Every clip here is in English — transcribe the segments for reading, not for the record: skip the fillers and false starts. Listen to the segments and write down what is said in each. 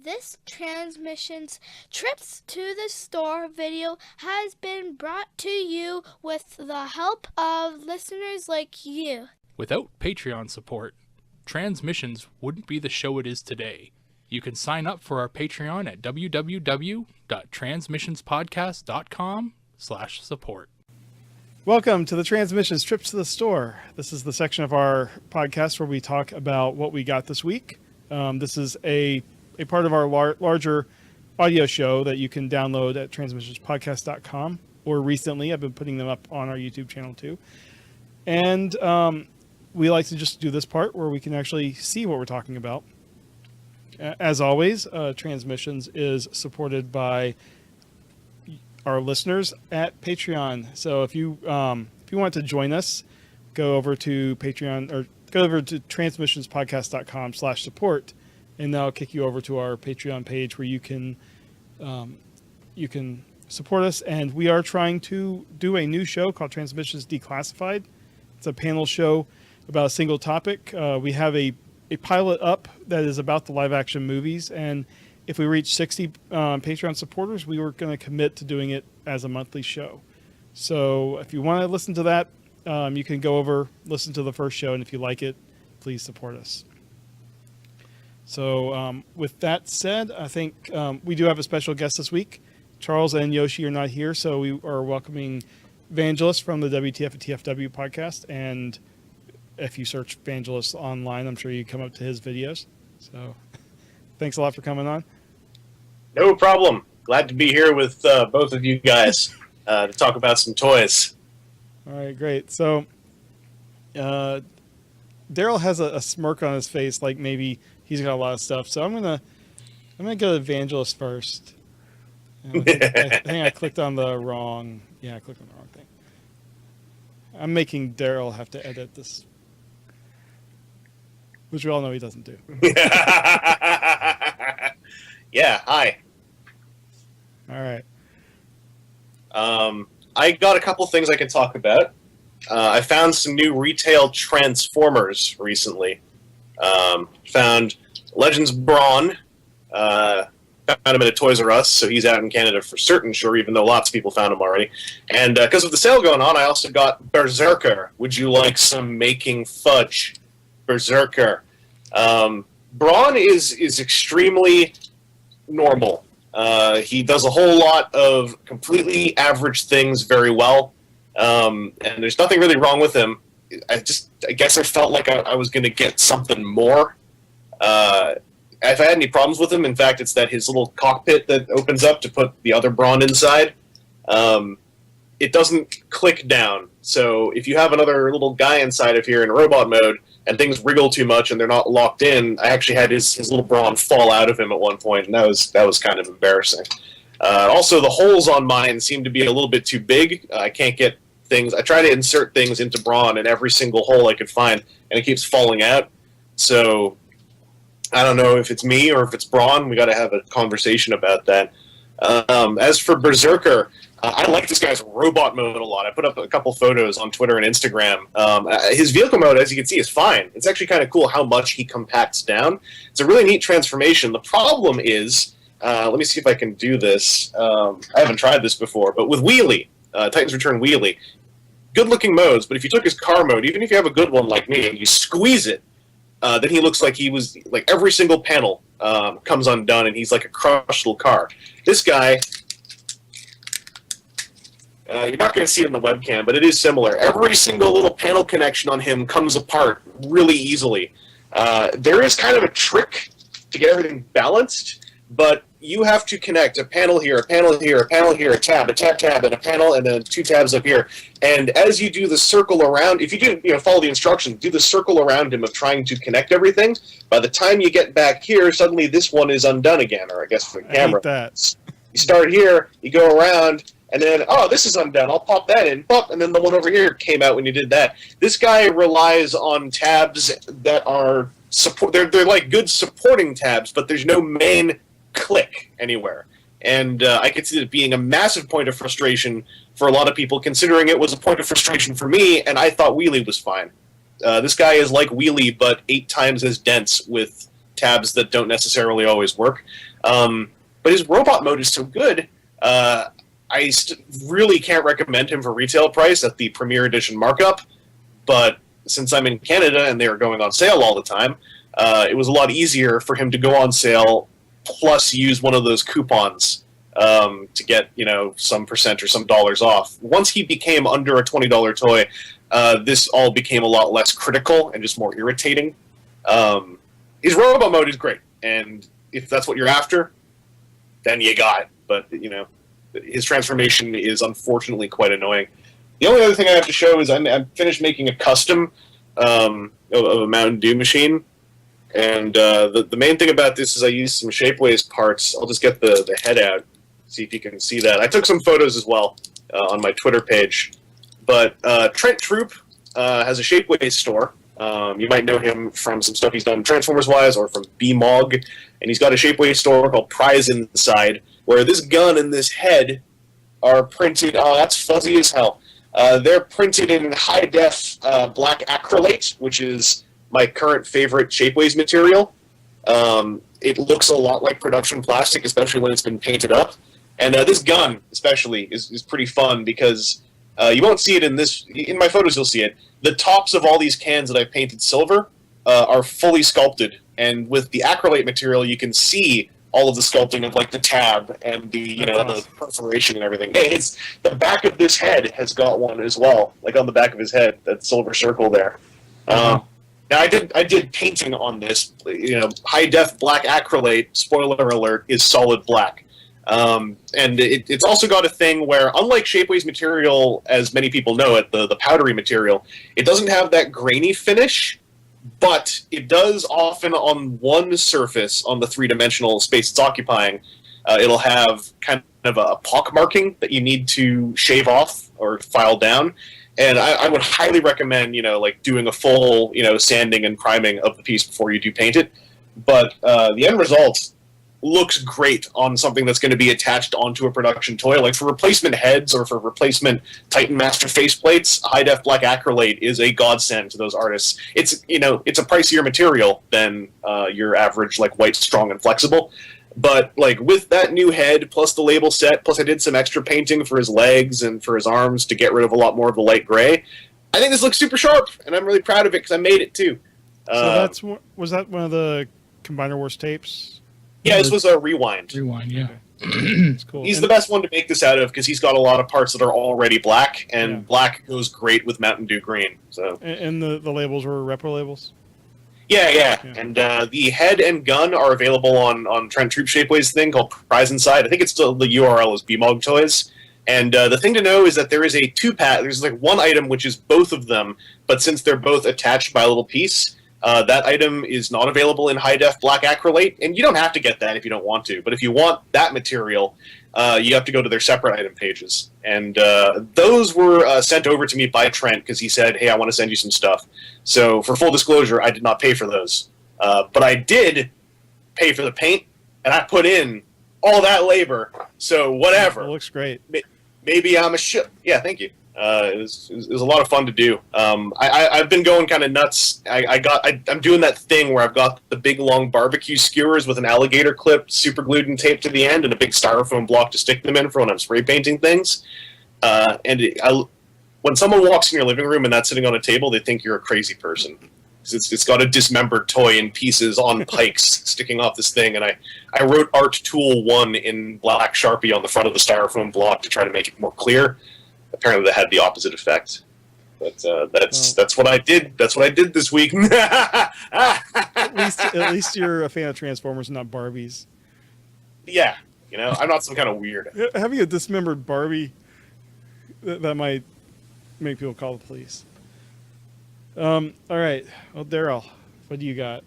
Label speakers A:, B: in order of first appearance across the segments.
A: This Transmissions Trips to the Store video has been brought to you with the help of listeners like you.
B: Without Patreon support, Transmissions wouldn't be the show it is today. You can sign up for our Patreon at www.transmissionspodcast.com/support.
C: Welcome to the Transmissions Trips to the Store. This is the section of our podcast where we talk about what we got this week. This is a part of our larger audio show that you can download at transmissionspodcast.com, or recently I've been putting them up on our YouTube channel too. And we like to just do this part where we can actually see what we're talking about. As always, Transmissions is supported by our listeners at Patreon. So if you want to join us, go over to Patreon or go over to transmissionspodcast.com/support, and that'll kick you over to our Patreon page where you can support us. And we are trying to do a new show called Transmissions Declassified. It's a panel show about a single topic. We have a pilot up that is about the live action movies, and if we reach 60 Patreon supporters, we were going to commit to doing it as a monthly show. So if you want to listen to that, you can go over, listen to the first show, and if you like it, please support us. So with that said, I think we do have a special guest this week. Charles and Yoshi are not here, so we are welcoming Vangelus from the WTF TFW podcast. And if you search Vangelus online, I'm sure you come up to his videos. So thanks a lot for coming on.
D: No problem. Glad to be here with both of you guys to talk about some toys.
C: All right, great. So Darryl has a smirk on his face, like maybe he's got a lot of stuff. So I'm gonna go to Vangelus first. I think I clicked on the wrong. Yeah, I clicked on the wrong thing. I'm making Darryl have to edit this, which we all know he doesn't do.
D: Yeah, hi.
C: All right.
D: I got a couple things I can talk about. I found some new retail Transformers recently. Found Legends Brawn. Found him at a Toys R Us, so he's out in Canada for certain, sure, even though lots of people found him already. And because of the sale going on, I also got Berserker. Would you like some making fudge? Berserker. Brawn is extremely normal. He does a whole lot of completely average things very well, and there's nothing really wrong with him. I guess I felt like I was going to get something more. If I had any problems with him, in fact, it's that his little cockpit that opens up to put the other Brawn inside, it doesn't click down. So if you have another little guy inside of here in robot mode, and things wriggle too much and they're not locked in, I actually had his little Brawn fall out of him at one point, and that was kind of embarrassing. Also, the holes on mine seem to be a little bit too big. I can't get things. I try to insert things into Brawn in every single hole I could find, and it keeps falling out. So I don't know if it's me or if it's Brawn. We got to have a conversation about that. As for Berserker, I like this guy's robot mode a lot. I put up a couple photos on Twitter and Instagram. His vehicle mode, as you can see, is fine. It's actually kind of cool how much he compacts down. It's a really neat transformation. The problem is, let me see if I can do this. I haven't tried this before, but with Wheelie, Titans Return Wheelie, good-looking modes, but if you took his car mode, even if you have a good one like me, and you squeeze it, then he looks like he was, like every single panel comes undone, and he's like a crushed little car. This guy... you're not going to see it in the webcam, but it is similar. Every single little panel connection on him comes apart really easily. There is kind of a trick to get everything balanced, but you have to connect a panel here, a panel here, a panel here, a tab, and a panel, and then two tabs up here. And as you do the circle around, if you do follow the instructions, do the circle around him of trying to connect everything, by the time you get back here, suddenly this one is undone again, or I guess for the camera.
C: I hate that.
D: You start here, you go around, and then, oh, this is undone. I'll pop that in. Pop, and then the one over here came out when you did that. This guy relies on tabs that are support. They're like good supporting tabs, but there's no main click anywhere. And I could see it being a massive point of frustration for a lot of people, considering it was a point of frustration for me, and I thought Wheelie was fine. This guy is like Wheelie, but 8 times as dense with tabs that don't necessarily always work. But his robot mode is so good. I really can't recommend him for retail price at the Premier Edition markup. But since I'm in Canada and they are going on sale all the time, it was a lot easier for him to go on sale, plus use one of those coupons to get some percent or some dollars off. Once he became under a $20 toy, this all became a lot less critical and just more irritating. His robot mode is great, and if that's what you're after, then you got it. But his transformation is unfortunately quite annoying. The only other thing I have to show is I'm finished making a custom of a Mountain Dew machine, and the main thing about this is I used some Shapeways parts. I'll just get the head out, see if you can see that. I took some photos as well on my Twitter page. But Trent Troop has a Shapeways store. You might know him from some stuff he's done Transformers-wise or from B-Mog. And he's got a Shapeways store called Prize Inside, where this gun and this head are printed... Oh, that's fuzzy as hell. They're printed in high-def black acrylate, which is my current favorite Shapeways material. It looks a lot like production plastic, especially when it's been painted up. And this gun, especially, is pretty fun because... you won't see it in my photos, you'll see it. The tops of all these cans that I've painted silver are fully sculpted, and with the acrylate material, you can see all of the sculpting of like the tab and the the perforation and everything. Hey, it's the back of this head has got one as well, like on the back of his head, that silver circle there. Now I did painting on this. High def black acrylate. Spoiler alert: is solid black. And it's also got a thing where, unlike Shapeways material, as many people know it, the powdery material, it doesn't have that grainy finish, but it does often on one surface, on the three-dimensional space it's occupying, it'll have kind of a pock marking that you need to shave off or file down. And I would highly recommend, doing a full, sanding and priming of the piece before you do paint it. But the end result looks great on something that's going to be attached onto a production toy. Like for replacement heads or for replacement Titan Master faceplates, high-def black acrylate is a godsend to those artists. It's it's a pricier material than your average like white, strong, and flexible. But like with that new head, plus the label set, plus I did some extra painting for his legs and for his arms to get rid of a lot more of the light gray. I think this looks super sharp, and I'm really proud of it because I made it too.
C: So was that one of the Combiner Wars tapes?
D: Yeah, this was a rewind.
B: Rewind, yeah.
C: It's cool.
D: He's the best one to make this out of because he's got a lot of parts that are already black, and black goes great with Mountain Dew green. So
C: and the labels were repro labels?
D: Yeah. And the head and gun are available on Trent Troop Shapeways thing called Prize Inside. I think it's still the URL is BMOG Toys. And the thing to know is that there is a two-pack. There's like one item which is both of them, but since they're both attached by a little piece, that item is not available in high-def black acrylate, and you don't have to get that if you don't want to. But if you want that material, you have to go to their separate item pages. And those were sent over to me by Trent because he said, hey, I want to send you some stuff. So for full disclosure, I did not pay for those. But I did pay for the paint, and I put in all that labor. So whatever.
C: It looks great.
D: Maybe I'm a shit. Yeah, thank you. It was a lot of fun to do. I've been going kind of nuts. I'm doing that thing where I've got the big long barbecue skewers with an alligator clip super glued and taped to the end and a big styrofoam block to stick them in for when I'm spray painting things. When someone walks in your living room and that's sitting on a table, they think you're a crazy person. It's got a dismembered toy in pieces on pikes sticking off this thing, and I wrote Art Tool 1 in black Sharpie on the front of the styrofoam block to try to make it more clear. Apparently, that had the opposite effect. But that's what I did. That's what I did this week.
C: At least you're a fan of Transformers, and not Barbies.
D: Yeah, I'm not some kind of weird.
C: Having a dismembered Barbie, that might make people call the police. All right. Well, Darryl, what do you got?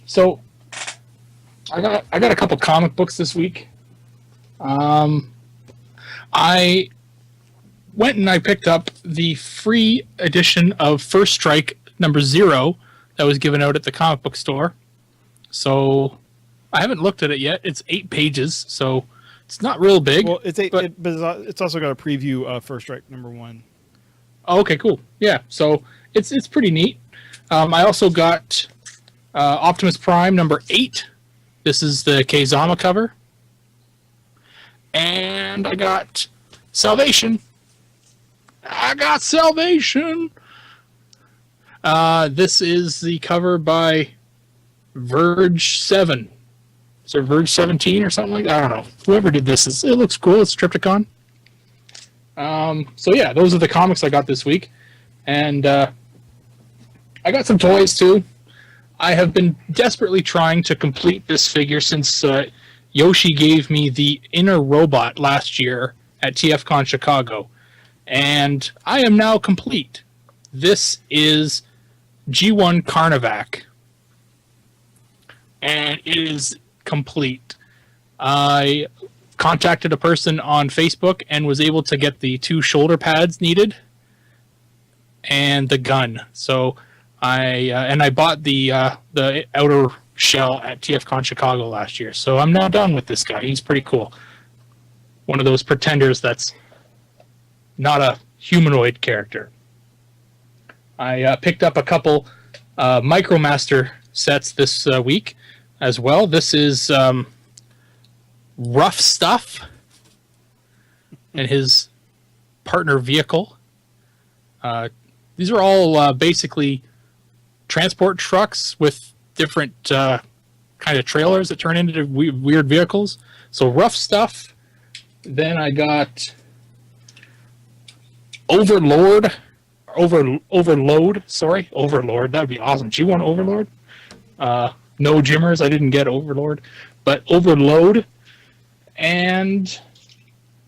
B: So I got a couple comic books this week. I went and I picked up the free edition of First Strike #0 that was given out at the comic book store. So I haven't looked at it yet. It's 8 pages, so it's not real big.
C: Well, it's 8, but it's also got a preview of First Strike #1.
B: Oh, okay, cool. Yeah, so it's pretty neat. I also got Optimus Prime number 8. This is the Kazama cover. And I got Salvation. This is the cover by Verge 7. Is there Verge 17 or something like that? I don't know. Whoever did this, it looks cool. It's Triptychon. So yeah, those are the comics I got this week. And I got some toys too. I have been desperately trying to complete this figure since Yoshi gave me the inner robot last year at TFCon Chicago. And I am now complete. This is G1 Carnivac. And it is complete. I contacted a person on Facebook and was able to get the 2 shoulder pads needed and the gun. So I bought the outer shell at TFCon Chicago last year. So I'm now done with this guy. He's pretty cool. One of those pretenders that's not a humanoid character. I picked up a couple Micromaster sets this week as well. This is Rough Stuff and his partner vehicle. These are all basically transport trucks with different kind of trailers that turn into weird vehicles. So Rough Stuff. Then I got Overload. Overlord. That would be awesome. G1 Overlord. No Jimmers. I didn't get Overlord, but Overload. And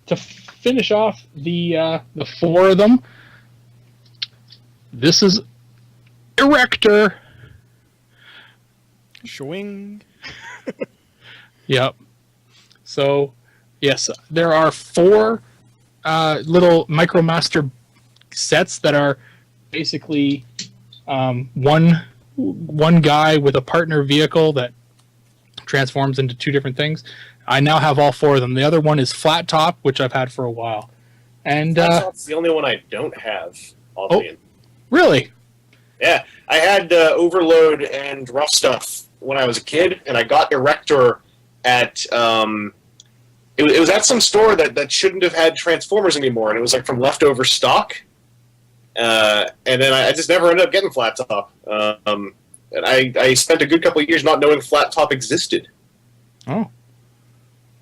B: to finish off the 4 of them, this is Erector.
C: Swing.
B: Yep. So, yes, there are 4 little Micromaster sets that are basically one guy with a partner vehicle that transforms into 2 different things. I now have all 4 of them. The other one is Flat Top, which I've had for a while. And
D: Flat Top's the only one I don't have. Oddly.
B: Really?
D: Yeah, I had Overload and Rough Stuff when I was a kid, and I got Erector at it was at some store that shouldn't have had Transformers anymore, and it was like from leftover stock. And then I just never ended up getting Flat Top. And I spent a good couple of years not knowing Flat Top existed.
B: Oh.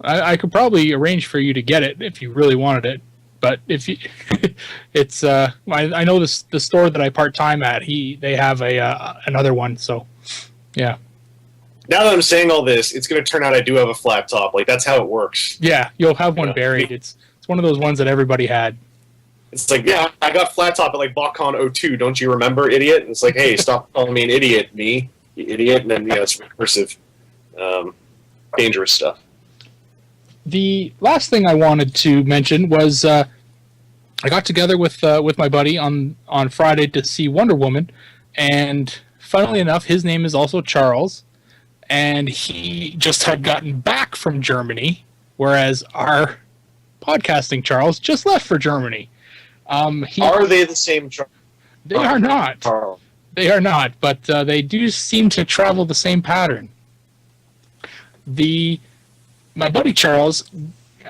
B: I could probably arrange for you to get it if you really wanted it. But if you, it's I know the store that I part time at. They have another one. So, yeah.
D: Now that I'm saying all this, it's going to turn out I do have a Flat Top. Like that's how it works.
B: Yeah, you'll have one buried. It's one of those ones that everybody had.
D: It's like, yeah, I got Flat Top at like BotCon 02. Don't you remember, idiot? And it's like, hey, stop calling me an idiot, you idiot. And then it's recursive, dangerous stuff.
B: The last thing I wanted to mention was I got together with my buddy on Friday to see Wonder Woman, and funnily enough, his name is also Charles, and he just had gotten back from Germany, whereas our podcasting Charles just left for Germany.
D: Are they the same Charles?
B: They are not.
D: Charles.
B: They are not, but they do seem to travel the same pattern. My buddy Charles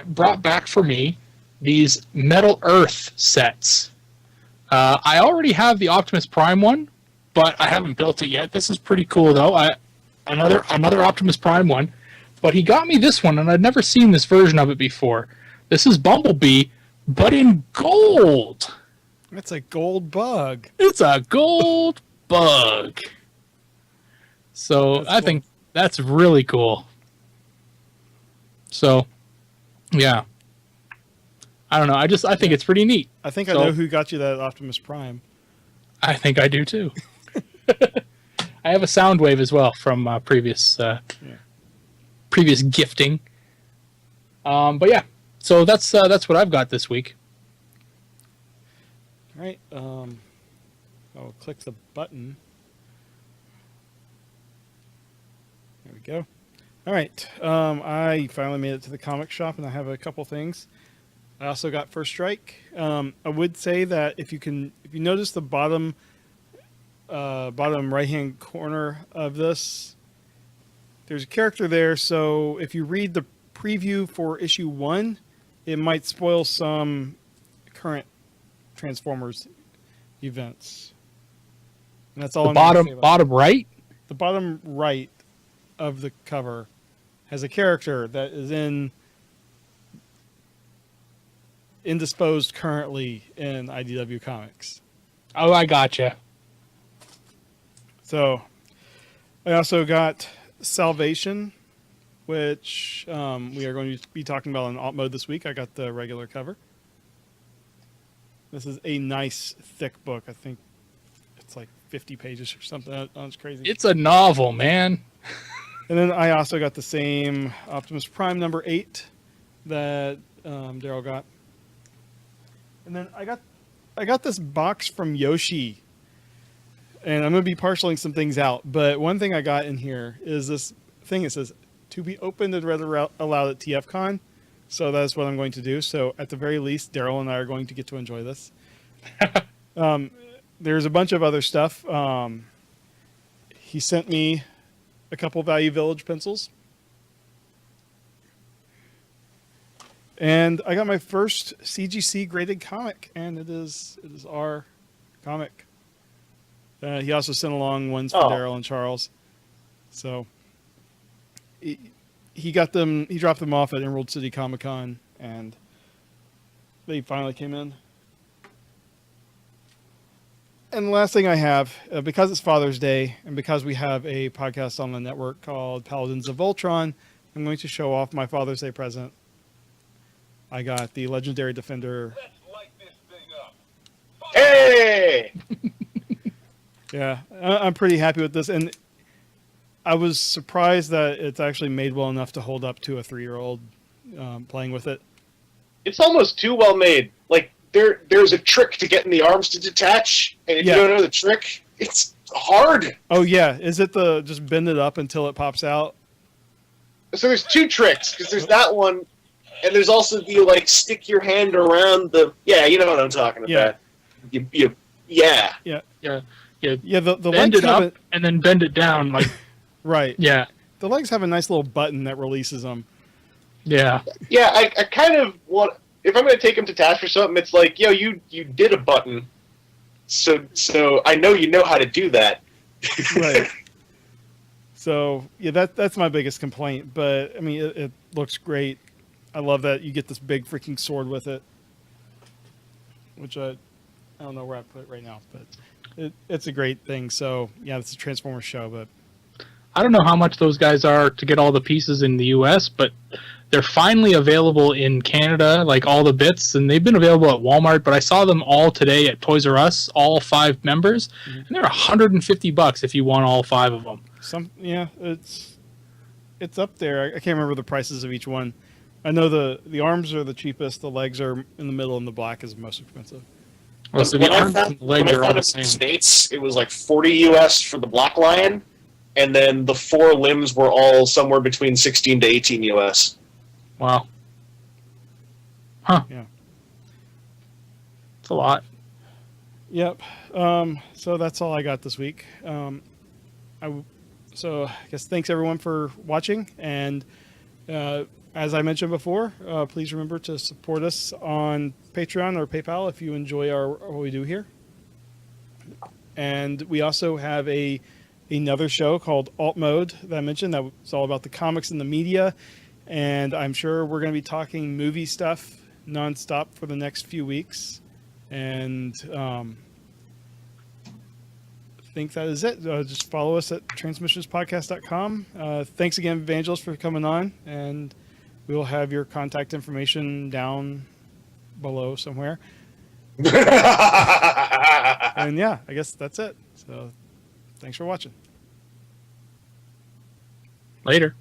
B: brought back for me these Metal Earth sets. I already have the Optimus Prime one, but I haven't built it yet. This is pretty cool, though. Another Optimus Prime one. But he got me this one, and I'd never seen this version of it before. This is Bumblebee, but in gold.
C: That's a gold bug.
B: It's a gold bug. So I think that's really cool. So, yeah. I don't know. I think it's pretty neat.
C: I think I know who got you that Optimus Prime.
B: I think I do too. I have a Soundwave as well from previous gifting. But yeah, so that's what I've got this week.
C: All right. I'll click the button. There we go. All right. I finally made it to the comic shop, and I have a couple things. I also got First Strike. I would say that if you notice the bottom right hand corner of this, there's a character there. So if you read the preview for issue 1, it might spoil some current Transformers events. And that's all
B: The
C: I'm gonna say about
B: bottom right.
C: the bottom right of the cover has a character that is indisposed currently in IDW Comics.
B: Oh, I gotcha.
C: So I also got Salvation, which we are going to be talking about in alt mode this week. I got the regular cover. This is a nice thick book. I think it's like 50 pages or something. That's crazy.
B: It's a novel, man.
C: And then I also got the same Optimus Prime number 8 that Darryl got. And then I got this box from Yoshi. And I'm going to be parceling some things out. But one thing I got in here is this thing that says, to be opened and read aloud at TFCon. So that's what I'm going to do. So at the very least, Darryl and I are going to get to enjoy this. There's a bunch of other stuff. He sent me a couple Value Village pencils. And I got my first CGC graded comic, and it is our comic. He also sent along ones for Darryl and Charles. So he got them. He dropped them off at Emerald City Comic Con, and they finally came in. And the last thing I have, because it's Father's Day, and because we have a podcast on the network called Paladins of Voltron, I'm going to show off my Father's Day present. I got the Legendary Defender.
E: Let's light this thing up.
D: Hey!
C: Yeah, I'm pretty happy with this, and I was surprised that it's actually made well enough to hold up to a 3-year-old playing with it.
D: It's almost too well made. Like, there's a trick to getting the arms to detach, and if you don't know the trick, it's hard.
C: Oh yeah, is it the just bend it up until it pops out?
D: So there's 2 tricks, because there's that one, and there's also the, like, stick your hand around the... Yeah, you know what I'm talking about. Yeah.
C: The
B: Bend
C: legs
B: it up and then bend it down, like
C: right.
B: yeah,
C: The legs have a nice little button that releases them.
B: yeah.
D: Yeah, I kind of want... If I'm going to take him to task for something, it's like, yo, you did a button, so I know you know how to do that.
C: Right. So yeah, that's my biggest complaint. But I mean, it looks great. I love that you get this big freaking sword with it, which I don't know where I put it right now, but it's a great thing. So yeah, it's a Transformers show, but
B: I don't know how much those guys are to get all the pieces in the U.S., but they're finally available in Canada, like all the bits, and they've been available at Walmart. But I saw them all today at Toys R Us, all 5 members, and they're $150 if you want all 5 of them.
C: It's up there. I can't remember the prices of each one. I know the arms are the cheapest, the legs are in the middle, and the black is the most expensive.
B: Well, so
D: When
B: the
D: I
B: arms
D: found
B: and the legs are all
D: it
B: the
D: in
B: same.
D: the States, it was like $40 US for the Black Lion, and then the 4 limbs were all somewhere between 16 to 18 US.
B: Wow. Huh.
C: Yeah.
B: It's a lot.
C: Yep. So that's all I got this week. So I guess thanks everyone for watching. And as I mentioned before, please remember to support us on Patreon or PayPal if you enjoy what we do here. And we also have another show called Alt Mode that I mentioned that's all about the comics and the media. And I'm sure we're going to be talking movie stuff nonstop for the next few weeks. And I think that is it. Just follow us at transmissionspodcast.com. Thanks again, Vangelus, for coming on. And we'll have your contact information down below somewhere. And yeah, I guess that's it. So thanks for watching.
B: Later.